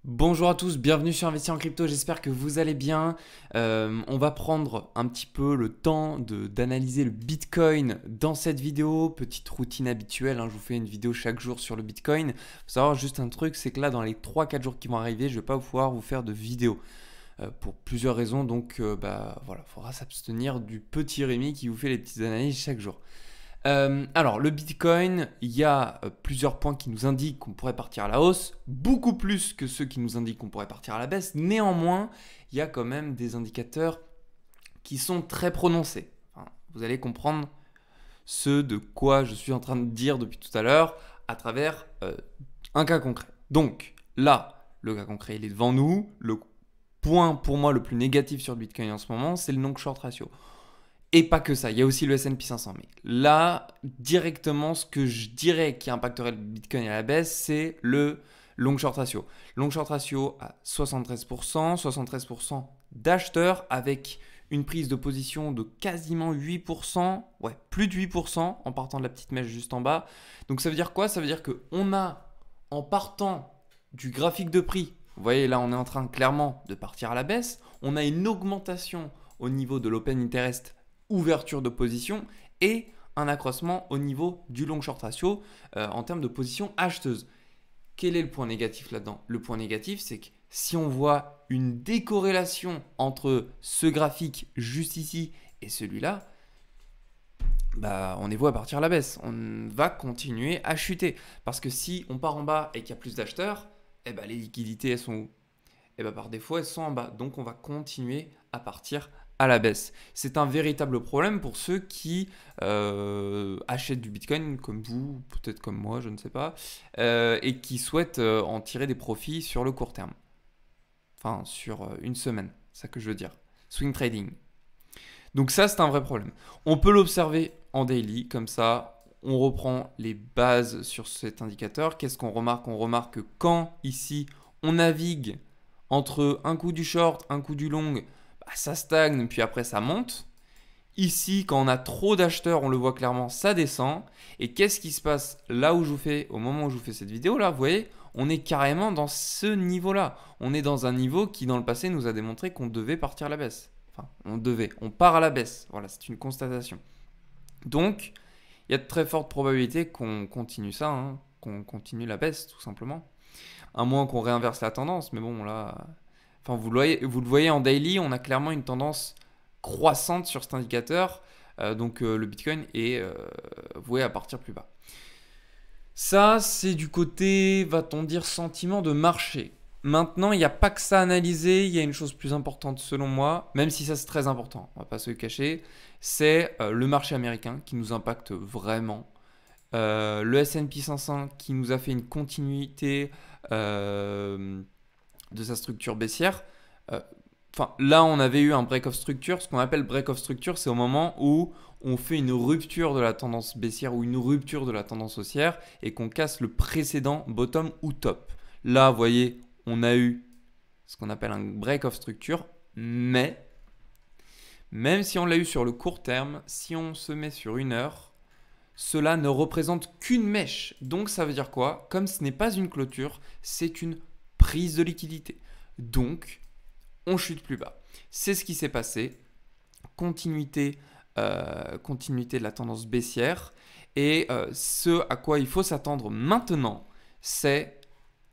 Bonjour à tous, bienvenue sur Investir en crypto, j'espère que vous allez bien. On va prendre un petit peu le temps d'analyser le Bitcoin dans cette vidéo, petite routine habituelle, je vous fais une vidéo chaque jour sur le Bitcoin. Il faut savoir juste un truc, c'est que là dans les 3-4 jours qui vont arriver, je ne vais pas pouvoir vous faire de vidéo pour plusieurs raisons, donc voilà, il faudra s'abstenir du petit Rémi qui vous fait les petites analyses chaque jour. Alors, le Bitcoin, il y a plusieurs points qui nous indiquent qu'on pourrait partir à la hausse, beaucoup plus que ceux qui nous indiquent qu'on pourrait partir à la baisse. Néanmoins, il y a quand même des indicateurs qui sont très prononcés. Enfin, vous allez comprendre ce de quoi je suis en train de dire depuis tout à l'heure à travers un cas concret. Donc, là, le cas concret, il est devant nous. Le point pour moi le plus négatif sur le Bitcoin en ce moment, c'est le long-short ratio. Et pas que ça, il y a aussi le S&P 500. Mais là, directement, ce que je dirais qui impacterait le Bitcoin à la baisse, c'est le long short ratio. Long short ratio à 73%, 73% d'acheteurs avec une prise de position de quasiment 8%, ouais, plus de 8% en partant de la petite mèche juste en bas. Donc ça veut dire quoi? Ça veut dire qu'on a, en partant du graphique de prix, vous voyez là on est en train clairement de partir à la baisse, on a une augmentation au niveau de l'open interest, ouverture de position, et un accroissement au niveau du long short ratio en termes de position acheteuse. Quel est le point négatif là-dedans? Le point négatif, c'est que si on voit une décorrélation entre ce graphique juste ici et celui-là, on est voué à partir à la baisse. On va continuer à chuter. Parce que si on part en bas et qu'il y a plus d'acheteurs, les liquidités, elles sont où? Par défaut, elles sont en bas. Donc, on va continuer à partir à la baisse. C'est un véritable problème pour ceux qui achètent du Bitcoin comme vous, peut-être comme moi, je ne sais pas, et qui souhaitent en tirer des profits sur le court terme. Enfin, sur une semaine, c'est ça que je veux dire. Swing trading. Donc ça, c'est un vrai problème. On peut l'observer en daily, comme ça, on reprend les bases sur cet indicateur. Qu'est-ce qu'on remarque? On remarque que quand, ici, on navigue entre un coup du short, un coup du long, ça stagne, puis après ça monte. Ici, quand on a trop d'acheteurs, on le voit clairement, ça descend. Et qu'est-ce qui se passe là où je vous fais, au moment où je vous fais cette vidéo là, vous voyez, on est carrément dans ce niveau-là. On est dans un niveau qui, dans le passé, nous a démontré qu'on devait partir à la baisse. Enfin, on part à la baisse. Voilà, c'est une constatation. Donc, il y a de très fortes probabilités qu'on continue ça, qu'on continue la baisse, tout simplement. À moins qu'on réinverse la tendance, mais bon, là... Enfin, vous le voyez en daily, on a clairement une tendance croissante sur cet indicateur. Donc, le Bitcoin est voué à partir plus bas. Ça, c'est du côté, va-t-on dire, sentiment de marché. Maintenant, il n'y a pas que ça à analyser, il y a une chose plus importante selon moi, même si ça c'est très important, on ne va pas se le cacher, c'est le marché américain qui nous impacte vraiment. Le S&P 500 qui nous a fait une continuité de sa structure baissière. Là, on avait eu un break of structure. Ce qu'on appelle break of structure, c'est au moment où on fait une rupture de la tendance baissière ou une rupture de la tendance haussière et qu'on casse le précédent bottom ou top. Là, vous voyez, on a eu ce qu'on appelle un break of structure, mais même si on l'a eu sur le court terme, si on se met sur une heure, cela ne représente qu'une mèche. Donc ça veut dire quoi? Comme ce n'est pas une clôture, c'est une prise de liquidité. Donc, on chute plus bas. C'est ce qui s'est passé. Continuité de la tendance baissière. Et ce à quoi il faut s'attendre maintenant, c'est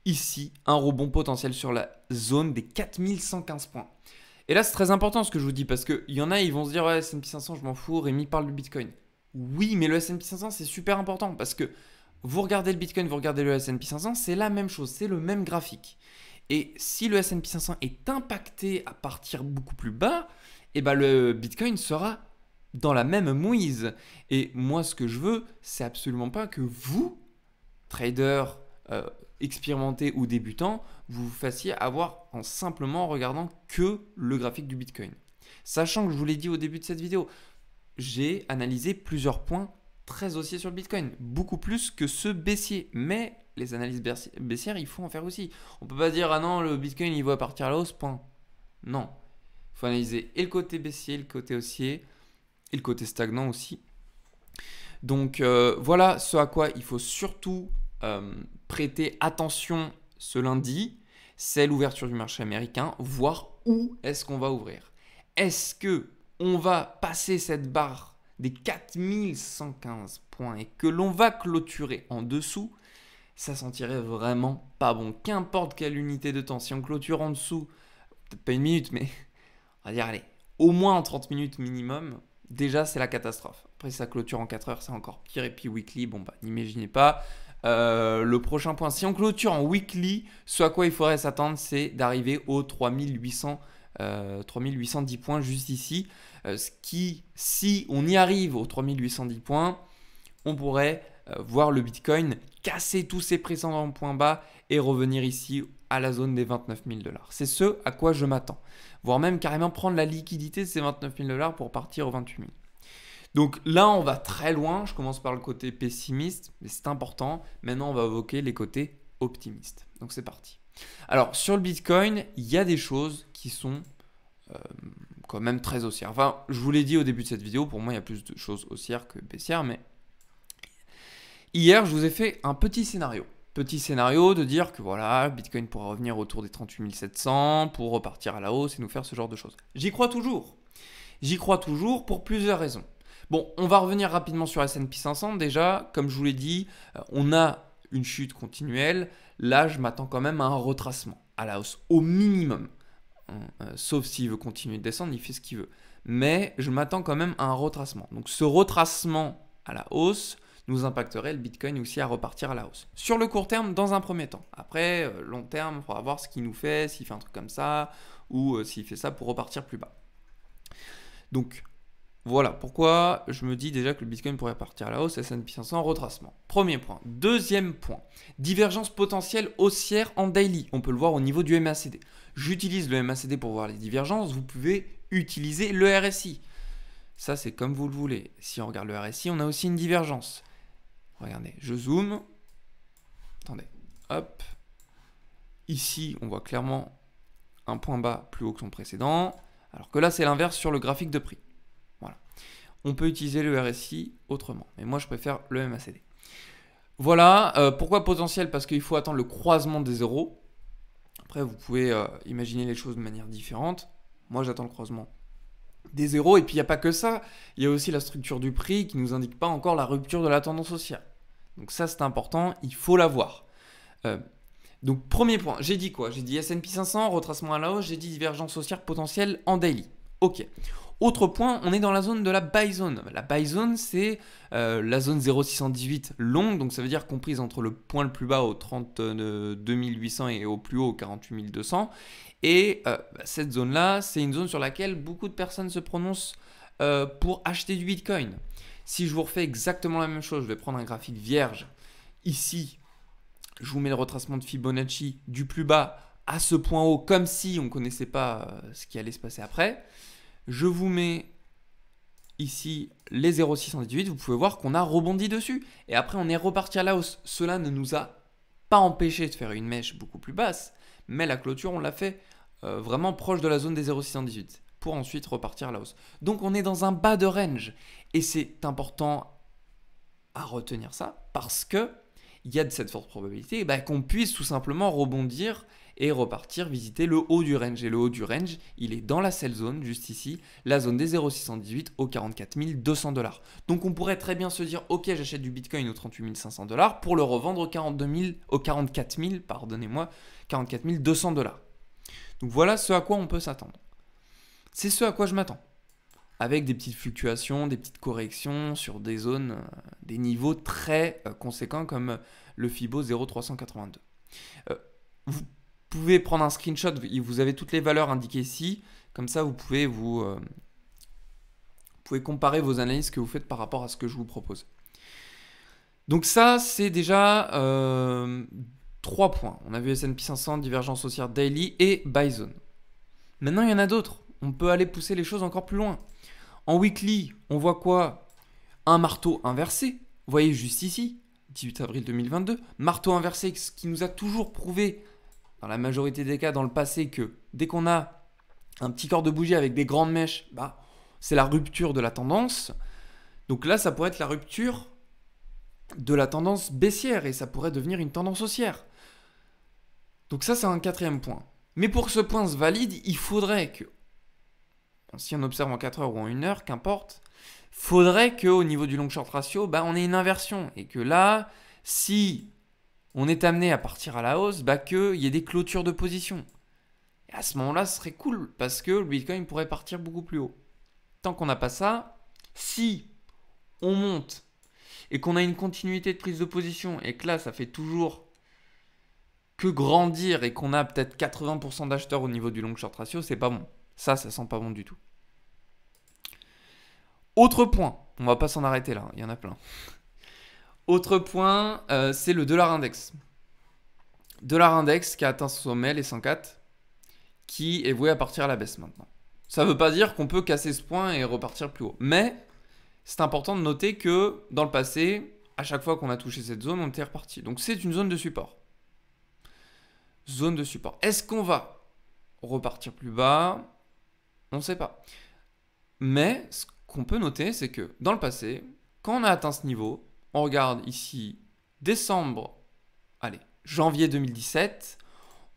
ici un rebond potentiel sur la zone des 4115 points. Et là, c'est très important ce que je vous dis parce qu'il y en a, ils vont se dire ouais, S&P 500, je m'en fous, Rémi parle du Bitcoin. Oui, mais le S&P 500, c'est super important parce que vous regardez le Bitcoin, vous regardez le S&P 500, c'est la même chose, c'est le même graphique. Et si le S&P 500 est impacté à partir beaucoup plus bas, le Bitcoin sera dans la même mouise. Et moi, ce que je veux, c'est absolument pas que vous, traders expérimentés ou débutants, vous vous fassiez avoir en simplement regardant que le graphique du Bitcoin. Sachant que je vous l'ai dit au début de cette vidéo, j'ai analysé plusieurs points très haussiers sur le Bitcoin, beaucoup plus que ceux baissiers. Mais les analyses baissières, il faut en faire aussi. On ne peut pas dire ah non, le Bitcoin il va partir à la hausse, point. Non. Il faut analyser et le côté baissier, le côté haussier, et le côté stagnant aussi. Donc voilà ce à quoi il faut surtout prêter attention ce lundi. c'est l'ouverture du marché américain, voir où est-ce qu'on va ouvrir. Est-ce que on va passer cette barre des 4115 points et que l'on va clôturer en dessous? Ça sentirait vraiment pas bon. Qu'importe quelle unité de temps, si on clôture en dessous, peut-être pas une minute, mais on va dire, allez, au moins en 30 minutes minimum, déjà c'est la catastrophe. Après, si ça clôture en 4 heures, c'est encore pire. Et puis weekly, bon bah, n'imaginez pas. Le prochain point, si on clôture en weekly, ce à quoi il faudrait s'attendre, c'est d'arriver aux 3810 points juste ici. Ce qui, si on y arrive aux 3810 points, on pourrait voir le Bitcoin casser tous ses précédents points bas et revenir ici à la zone des 29 000 $. C'est ce à quoi je m'attends. Voire même carrément prendre la liquidité de ces 29 000 $ pour partir aux 28 000. Donc là, on va très loin. Je commence par le côté pessimiste, mais c'est important. Maintenant, on va évoquer les côtés optimistes. Donc c'est parti. Alors, sur le Bitcoin, il y a des choses qui sont quand même très haussières. Enfin, je vous l'ai dit au début de cette vidéo, pour moi, il y a plus de choses haussières que baissières, mais hier, je vous ai fait un petit scénario. Petit scénario de dire que voilà, Bitcoin pourra revenir autour des 38 700 pour repartir à la hausse et nous faire ce genre de choses. J'y crois toujours. J'y crois toujours pour plusieurs raisons. Bon, on va revenir rapidement sur S&P 500. Déjà, comme je vous l'ai dit, on a une chute continuelle. Là, je m'attends quand même à un retracement à la hausse, au minimum. Sauf s'il veut continuer de descendre, il fait ce qu'il veut. Mais je m'attends quand même à un retracement. Donc ce retracement à la hausse nous impacterait le Bitcoin aussi à repartir à la hausse. Sur le court terme, dans un premier temps. Après, long terme, il faudra voir ce qu'il nous fait, s'il fait un truc comme ça, ou s'il fait ça pour repartir plus bas. Donc, voilà pourquoi je me dis déjà que le Bitcoin pourrait partir à la hausse, S&P 500, retracement. Premier point. Deuxième point, divergence potentielle haussière en daily. On peut le voir au niveau du MACD. J'utilise le MACD pour voir les divergences, vous pouvez utiliser le RSI. Ça, c'est comme vous le voulez. Si on regarde le RSI, on a aussi une divergence. Regardez, je zoome. Attendez, hop. Ici, on voit clairement un point bas plus haut que son précédent, alors que là, c'est l'inverse sur le graphique de prix. Voilà. On peut utiliser le RSI autrement, mais moi, je préfère le MACD. Voilà, pourquoi potentiel? Parce qu'il faut attendre le croisement des zéros. Après, vous pouvez imaginer les choses de manière différente. Moi, j'attends le croisement des zéros. Et puis, il n'y a pas que ça. Il y a aussi la structure du prix qui ne nous indique pas encore la rupture de la tendance haussière. Donc ça, c'est important. Il faut l'avoir. Donc, premier point. J'ai dit quoi? J'ai dit S&P 500, retracement à la hausse. J'ai dit divergence haussière potentielle en daily. OK. Autre point, on est dans la zone de la buy zone. La buy zone, c'est la zone 0,618 longue, donc ça veut dire comprise entre le point le plus bas au 32 800 et au plus haut au 48 200. Et cette zone-là, c'est une zone sur laquelle beaucoup de personnes se prononcent pour acheter du Bitcoin. Si je vous refais exactement la même chose, je vais prendre un graphique vierge. Ici, je vous mets le retracement de Fibonacci du plus bas à ce point haut, comme si on ne connaissait pas ce qui allait se passer après. Je vous mets ici les 0,618, vous pouvez voir qu'on a rebondi dessus. Et après, on est reparti à la hausse. Cela ne nous a pas empêché de faire une mèche beaucoup plus basse, mais la clôture, on l'a fait vraiment proche de la zone des 0,618 pour ensuite repartir à la hausse. Donc, on est dans un bas de range. Et c'est important à retenir ça parce qu'il y a de cette forte probabilité qu'on puisse tout simplement rebondir et repartir visiter le haut du range. Et le haut du range, il est dans la sell zone, juste ici, la zone des 0,618 aux 44 200 $. Donc on pourrait très bien se dire, ok, j'achète du Bitcoin aux 38 500 $ pour le revendre aux 44 200 $. Donc voilà ce à quoi on peut s'attendre. C'est ce à quoi je m'attends. Avec des petites fluctuations, des petites corrections sur des zones, des niveaux très conséquents comme le Fibo 0,382. Vous pouvez prendre un screenshot, vous avez toutes les valeurs indiquées ici, comme ça vous pouvez comparer vos analyses que vous faites par rapport à ce que je vous propose. Donc ça, c'est déjà 3 points. On a vu S&P 500, divergence haussière daily et buy zone. Maintenant, il y en a d'autres. On peut aller pousser les choses encore plus loin. En weekly, on voit quoi? Un marteau inversé. Vous voyez juste ici, 18 avril 2022. Marteau inversé, ce qui nous a toujours prouvé, dans la majorité des cas dans le passé, que dès qu'on a un petit corps de bougie avec des grandes mèches, c'est la rupture de la tendance. Donc là, ça pourrait être la rupture de la tendance baissière et ça pourrait devenir une tendance haussière. Donc ça, c'est un quatrième point. Mais pour que ce point se valide, il faudrait que, si on observe en 4 heures ou en 1 heure, qu'importe, faudrait qu'au niveau du long short ratio, on ait une inversion. Et que là, si on est amené à partir à la hausse, qu'il y ait des clôtures de position. Et à ce moment-là, ce serait cool, parce que le Bitcoin pourrait partir beaucoup plus haut. Tant qu'on n'a pas ça, si on monte et qu'on a une continuité de prise de position, et que là, ça fait toujours que grandir et qu'on a peut-être 80% d'acheteurs au niveau du long short ratio, c'est pas bon. Ça sent pas bon du tout. Autre point, on va pas s'en arrêter là, il y en a plein. Autre point, c'est le dollar index. Dollar index qui a atteint son sommet, les 104, qui est voué à partir à la baisse maintenant. Ça veut pas dire qu'on peut casser ce point et repartir plus haut. Mais c'est important de noter que dans le passé, à chaque fois qu'on a touché cette zone, on était reparti. Donc c'est une zone de support. Zone de support. Est-ce qu'on va repartir plus bas? On ne sait pas. Mais ce qu'on peut noter, c'est que dans le passé, quand on a atteint ce niveau, on regarde ici janvier 2017,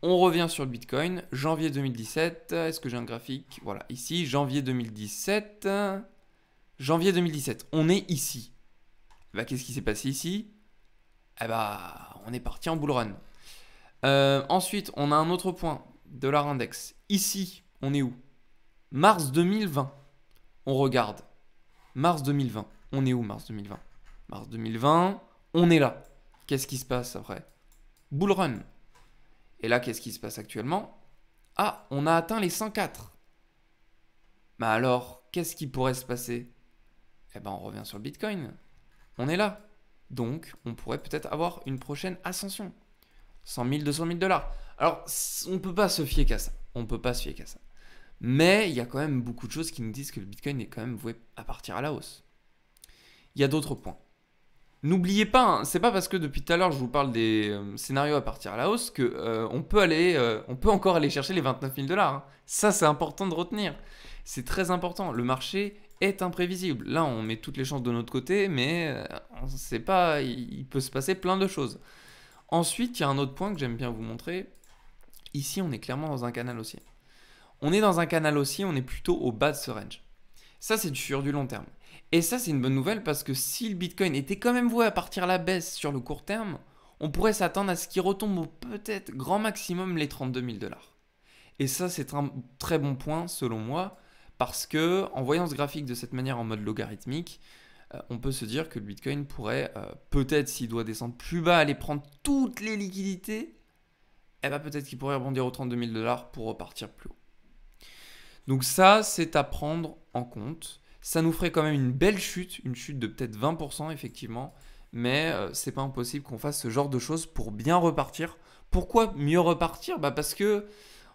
on revient sur le Bitcoin, janvier 2017, est-ce que j'ai un graphique? Voilà, ici, janvier 2017, on est ici. Qu'est-ce qui s'est passé ici? On est parti en bull run. Ensuite, on a un autre point, dollar index. Ici, on est où? Mars 2020. On regarde. Mars 2020. On est où mars 2020? Mars 2020, on est là. Qu'est-ce qui se passe après? Bull run. Et là, qu'est-ce qui se passe actuellement? Ah, on a atteint les 104. Alors, qu'est-ce qui pourrait se passer? On revient sur le Bitcoin. On est là. Donc, on pourrait peut-être avoir une prochaine ascension. 100 000, 200 000 $. Alors, on ne peut pas se fier qu'à ça. Mais il y a quand même beaucoup de choses qui nous disent que le Bitcoin est quand même voué à partir à la hausse. Il y a d'autres points. N'oubliez pas, c'est pas parce que depuis tout à l'heure je vous parle des scénarios à partir à la hausse que on peut encore aller chercher les 29 000 $. Ça, c'est important de retenir. C'est très important. Le marché est imprévisible. Là, on met toutes les chances de notre côté, mais on ne sait pas, il peut se passer plein de choses. Ensuite, il y a un autre point que j'aime bien vous montrer. Ici, on est clairement dans un canal haussier. On est dans un canal haussier, on est plutôt au bas de ce range. Ça, c'est sur du long terme. Et ça, c'est une bonne nouvelle parce que si le Bitcoin était quand même voué à partir à la baisse sur le court terme, on pourrait s'attendre à ce qu'il retombe au peut-être grand maximum les 32 000 $. Et ça, c'est un très bon point selon moi parce que en voyant ce graphique de cette manière en mode logarithmique, on peut se dire que le Bitcoin pourrait, peut-être s'il doit descendre plus bas, aller prendre toutes les liquidités, peut-être qu'il pourrait rebondir aux 32 000 $ pour repartir plus haut. Donc ça, c'est à prendre en compte. Ça nous ferait quand même une belle chute, une chute de peut-être 20% effectivement, mais c'est pas impossible qu'on fasse ce genre de choses pour bien repartir. Pourquoi mieux repartir? Parce que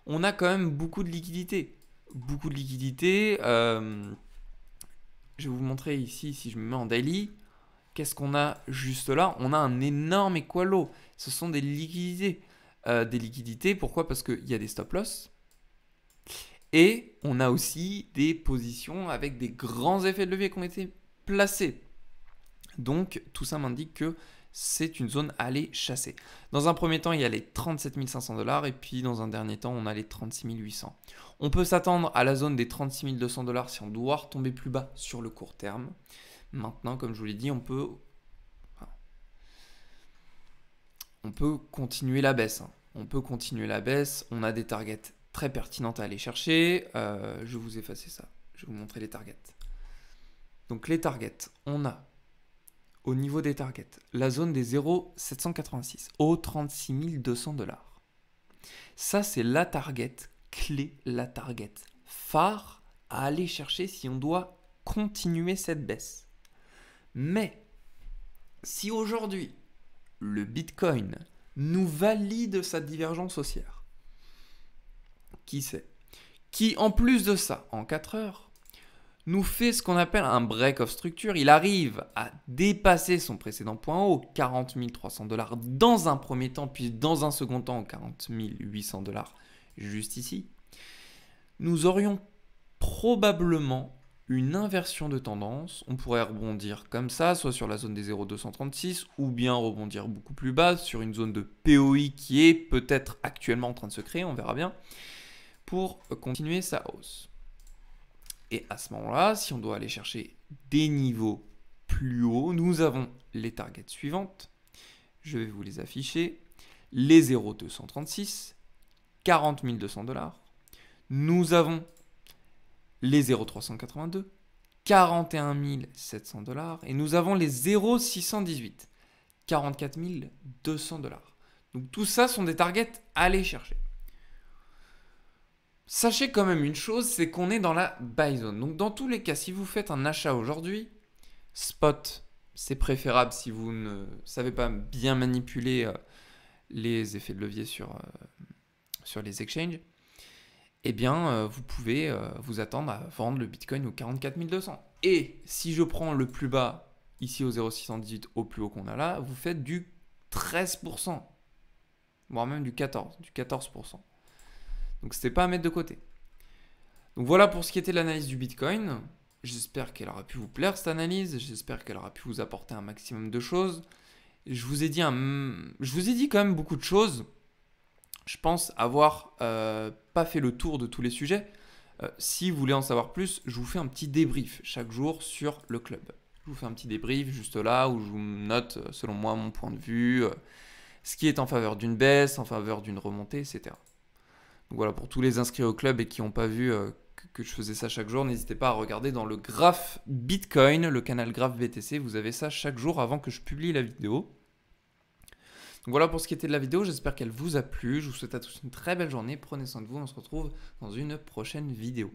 on a quand même beaucoup de liquidités. Beaucoup de liquidités. Je vais vous montrer ici, si je me mets en daily, qu'est-ce qu'on a juste là? On a un énorme équalo. Ce sont des liquidités. Pourquoi? Parce qu'il y a des stop-loss. Et on a aussi des positions avec des grands effets de levier qui ont été placés. Donc, tout ça m'indique que c'est une zone à aller chasser. Dans un premier temps, il y a les 37 500 $ et puis dans un dernier temps, on a les 36 800. On peut s'attendre à la zone des 36 200 $ si on doit retomber plus bas sur le court terme. Maintenant, comme je vous l'ai dit, on peut continuer la baisse. On peut continuer la baisse. On a des targets très pertinentes à aller chercher. Je vais vous effacer ça. Je vais vous montrer les targets. Donc les targets, on a au niveau des targets la zone des 0,786 aux 36 200 $. Ça, c'est la target clé, la target phare à aller chercher si on doit continuer cette baisse. Mais si aujourd'hui le Bitcoin nous valide sa divergence haussière, qui sait, qui en plus de ça, en 4 heures, nous fait ce qu'on appelle un break of structure. Il arrive à dépasser son précédent point haut, 40 300 $ dans un premier temps, puis dans un second temps, 40 800 $ juste ici. Nous aurions probablement une inversion de tendance. On pourrait rebondir comme ça, soit sur la zone des 0,236 ou bien rebondir beaucoup plus bas sur une zone de POI qui est peut-être actuellement en train de se créer, on verra bien, pour continuer sa hausse. Et à ce moment-là, si on doit aller chercher des niveaux plus hauts, nous avons les targets suivantes. Je vais vous les afficher. Les 0,236, 40 200 $. Nous avons les 0,382, 41 700 $. Et nous avons les 0,618, 44 200 $. Donc tout ça sont des targets à aller chercher. Sachez quand même une chose, c'est qu'on est dans la buy zone. Donc dans tous les cas, si vous faites un achat aujourd'hui, spot, c'est préférable si vous ne savez pas bien manipuler les effets de levier sur les exchanges. Eh bien, vous pouvez vous attendre à vendre le Bitcoin aux 44 200. Et si je prends le plus bas, ici au 0,618, au plus haut qu'on a là, vous faites du 13%, voire même du 14%. Donc, ce n'est pas à mettre de côté. Donc, voilà pour ce qui était de l'analyse du Bitcoin. J'espère qu'elle aura pu vous plaire, cette analyse. J'espère qu'elle aura pu vous apporter un maximum de choses. Je vous ai dit quand même beaucoup de choses. Je pense avoir pas fait le tour de tous les sujets. Si vous voulez en savoir plus, je vous fais un petit débrief chaque jour sur le club. Je vous fais un petit débrief juste là où je vous note, selon moi, mon point de vue, ce qui est en faveur d'une baisse, en faveur d'une remontée, etc. Donc voilà, pour tous les inscrits au club et qui n'ont pas vu que je faisais ça chaque jour, n'hésitez pas à regarder dans le graphe Bitcoin, le canal graphe BTC. Vous avez ça chaque jour avant que je publie la vidéo. Donc voilà pour ce qui était de la vidéo, j'espère qu'elle vous a plu. Je vous souhaite à tous une très belle journée, prenez soin de vous, on se retrouve dans une prochaine vidéo.